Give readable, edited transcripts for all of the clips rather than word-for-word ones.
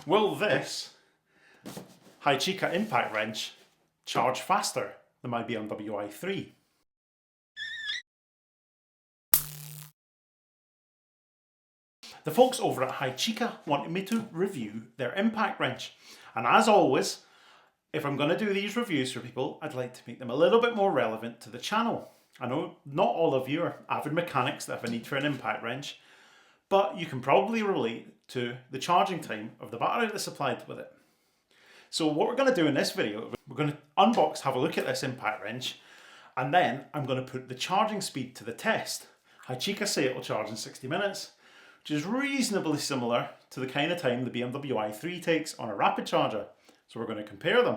Will this Hychika impact wrench charge faster than my BMW i3? The folks over at Hychika wanted me to review their impact wrench, and as always, if I'm going to do these reviews for people, I'd like to make them a little bit more relevant to the channel. I know not all of you are avid mechanics that have a need for an impact wrench, but you can probably relate to the charging time of the battery that's supplied with it. So what we're going to do in this video, we're going to unbox, have a look at this impact wrench, and then I'm going to put the charging speed to the test. Hychika say it will charge in 60 minutes, which is reasonably similar to the kind of time the BMW i3 takes on a rapid charger. So we're going to compare them.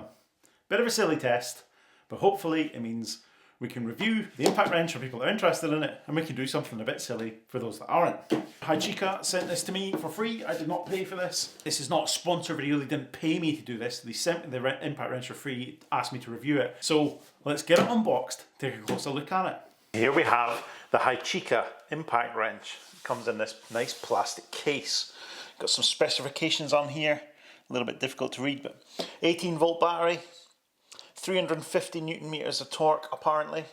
Bit of a silly test, but hopefully it means we can review the impact wrench for people that are interested in it, and we can do something a bit silly for those that aren't. Hychika sent this to me for free. I did not pay for this. This is not a sponsor video. They didn't pay me to do this. They sent me the impact wrench for free, asked me to review it. So let's get it unboxed, take a closer look at it. Here we have the Hychika impact wrench. It comes in this nice plastic case. Got some specifications on here. A little bit difficult to read, but 18-volt battery, 350 newton meters of torque apparently,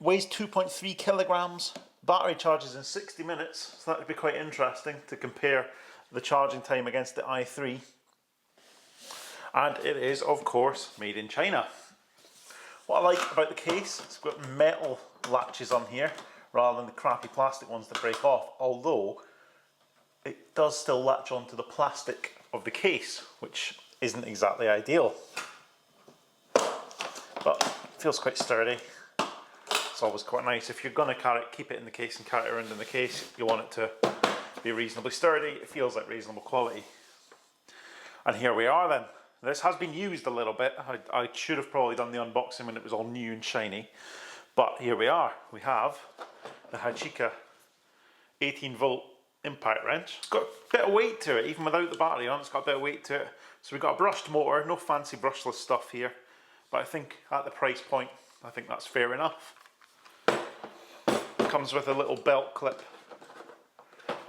weighs 2.3 kilograms, battery charges in 60 minutes, so that would be quite interesting to compare the charging time against the i3. And it is, of course, made in China. What I like about the case, it's got metal latches on here rather than the crappy plastic ones that break off, although it does still latch onto the plastic of the case, which isn't exactly ideal, but it feels quite sturdy. It's always quite nice. If you're going to keep it in the case and carry it around in the case, you want it to be reasonably sturdy. It feels like reasonable quality. And here we are then. This has been used a little bit. I should have probably done the unboxing when it was all new and shiny, but here we are. We have the Hychika 18-volt impact wrench. It's got a bit of weight to it, even without the battery on. It's got a bit of weight to it. So we've got a brushed motor, no fancy brushless stuff here, but I think at the price point, I think that's fair enough. It comes with a little belt clip,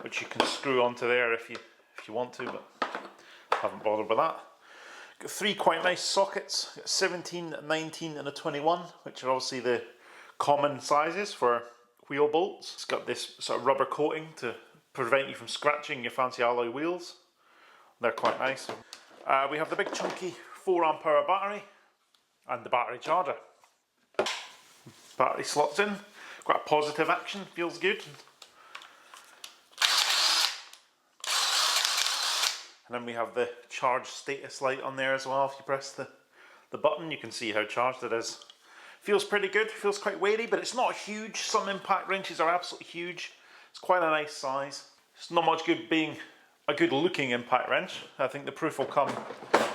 which you can screw onto there if you want to, but I haven't bothered with that. Got three quite nice sockets, got 17, 19 and a 21, which are obviously the common sizes for wheel bolts. It's got this sort of rubber coating to prevent you from scratching your fancy alloy wheels. They're quite nice. We have the big chunky 4 amp hour battery and the battery charger. Battery slots in, quite a positive action, feels good. And then we have the charge status light on there as well. If you press the button, you can see how charged it is. Feels pretty good, feels quite weighty, but it's not huge. Some impact wrenches are absolutely huge. It's quite a nice size. It's not much good being a good looking impact wrench. I think the proof will come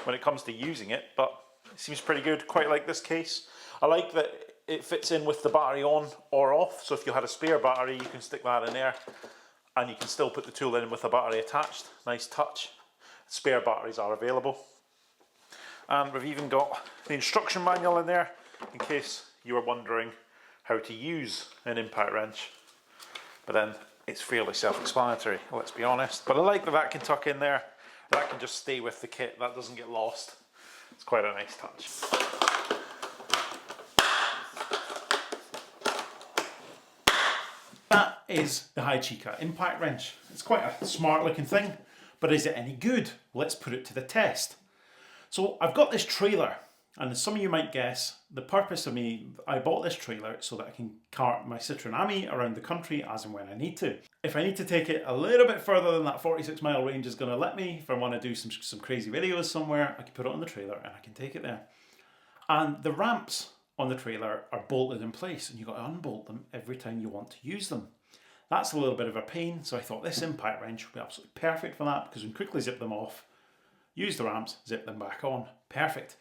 when it comes to using it, but it seems pretty good. Quite like this case. I like that it fits in with the battery on or off, so if you had a spare battery you can stick that in there and you can still put the tool in with the battery attached. Nice touch. Spare batteries are available. And we've even got the instruction manual in there in case you were wondering how to use an impact wrench. But then it's fairly self-explanatory, let's be honest. But I like that that can tuck in there. That can just stay with the kit. That doesn't get lost. It's quite a nice touch. That is the Hychika impact wrench. It's quite a smart looking thing, but is it any good? Let's put it to the test. So I've got this trailer, and as some of you might guess, the purpose of I bought this trailer so that I can cart my Citroen Ami around the country as and when I need to. If I need to take it a little bit further than that 46-mile range is going to let me, if I want to do some crazy videos somewhere, I can put it on the trailer and I can take it there. And the ramps on the trailer are bolted in place, and you've got to unbolt them every time you want to use them. That's a little bit of a pain, so I thought this impact wrench would be absolutely perfect for that, because we can quickly zip them off, use the ramps, zip them back on. Perfect.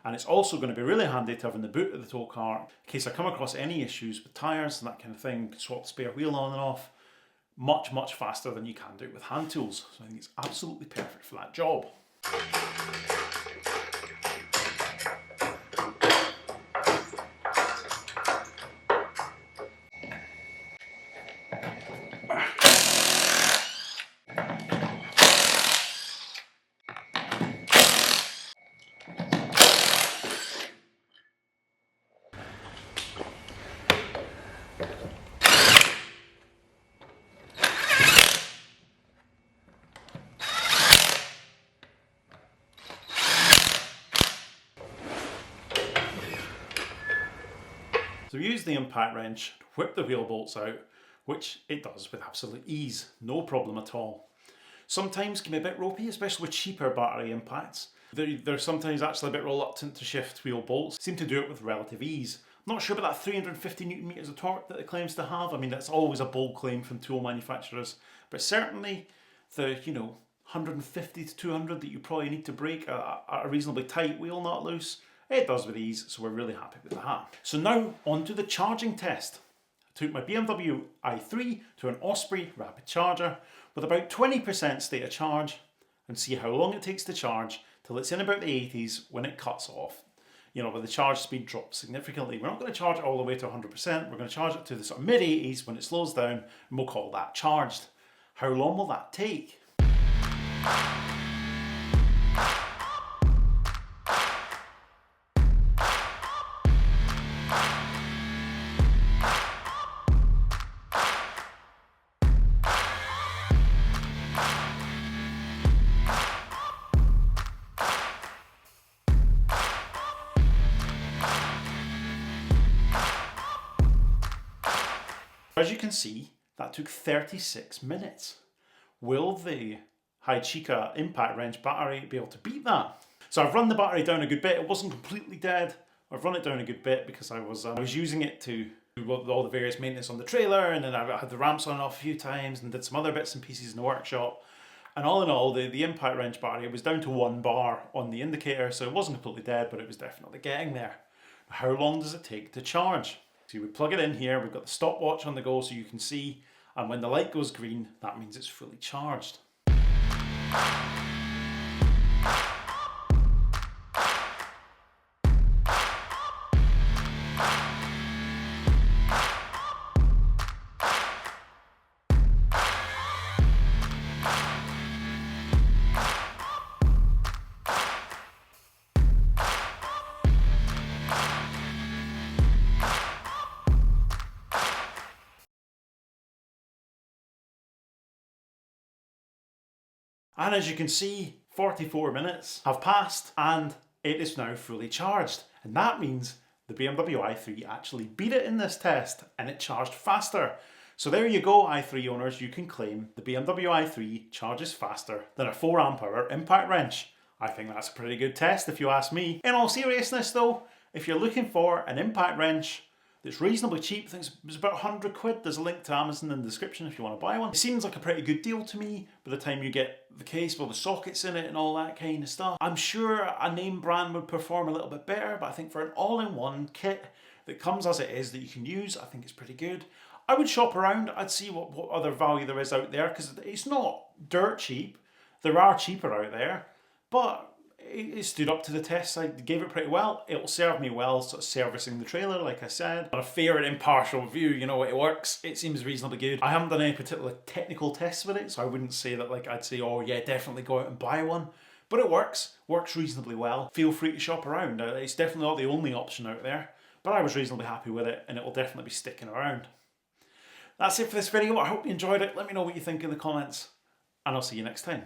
And it's also going to be really handy to have in the boot of the tow car in case I come across any issues with tyres and that kind of thing. Swap the spare wheel on and off much faster than you can do it with hand tools. So I think it's absolutely perfect for that job. So use the impact wrench to whip the wheel bolts out, which it does with absolute ease, no problem at all. Sometimes can be a bit ropey, especially with cheaper battery impacts. They're sometimes actually a bit reluctant to shift wheel bolts, seem to do it with relative ease. I'm not sure about that 350 Newton meters of torque that it claims to have. I mean, that's always a bold claim from tool manufacturers, but certainly the 150 to 200 that you probably need to brake a reasonably tight wheel nut loose, it does with ease, so we're really happy with that. So now on to the charging test. I took my BMW i3 to an Osprey rapid charger with about 20% state of charge and see how long it takes to charge till it's in about the 80s when it cuts off. Where the charge speed drops significantly. We're not going to charge it all the way to 100%, we're going to charge it to the sort of mid 80s when it slows down, and we'll call that charged. How long will that take? As you can see, that took 36 minutes. Will the Hychika impact wrench battery be able to beat that? So I've run the battery down a good bit. It wasn't completely dead. I've run it down a good bit because I was using it to do all the various maintenance on the trailer, and then I had the ramps on and off a few times and did some other bits and pieces in the workshop. And all in all, the impact wrench battery was down to 1 bar on the indicator, so it wasn't completely dead, but it was definitely getting there. How long does it take to charge? So we plug it in here, we've got the stopwatch on the go so you can see, and when the light goes green, that means it's fully charged. And as you can see, 44 minutes have passed and it is now fully charged. And that means the BMW i3 actually beat it in this test and it charged faster. So there you go, i3 owners, you can claim the BMW i3 charges faster than a 4 amp hour impact wrench. I think that's a pretty good test if you ask me. In all seriousness though, if you're looking for an impact wrench that's reasonably cheap, I think it's about 100 quid. There's a link to Amazon in the description if you want to buy one. It seems like a pretty good deal to me by the time you get the case with the sockets in it and all that kind of stuff. I'm sure a name brand would perform a little bit better, but I think for an all-in-one kit that comes as it is that you can use, I think it's pretty good. I would shop around, I'd see what other value there is out there, because it's not dirt cheap. There are cheaper out there, but it stood up to the test. I gave it pretty well. It'll serve me well, sort of servicing the trailer, like I said. On a fair and impartial view, it works. It seems reasonably good. I haven't done any particular technical tests with it, so I wouldn't say that I'd say, oh yeah, definitely go out and buy one. But it works reasonably well. Feel free to shop around. It's definitely not the only option out there, but I was reasonably happy with it and it will definitely be sticking around. That's it for this video. I hope you enjoyed it. Let me know what you think in the comments and I'll see you next time.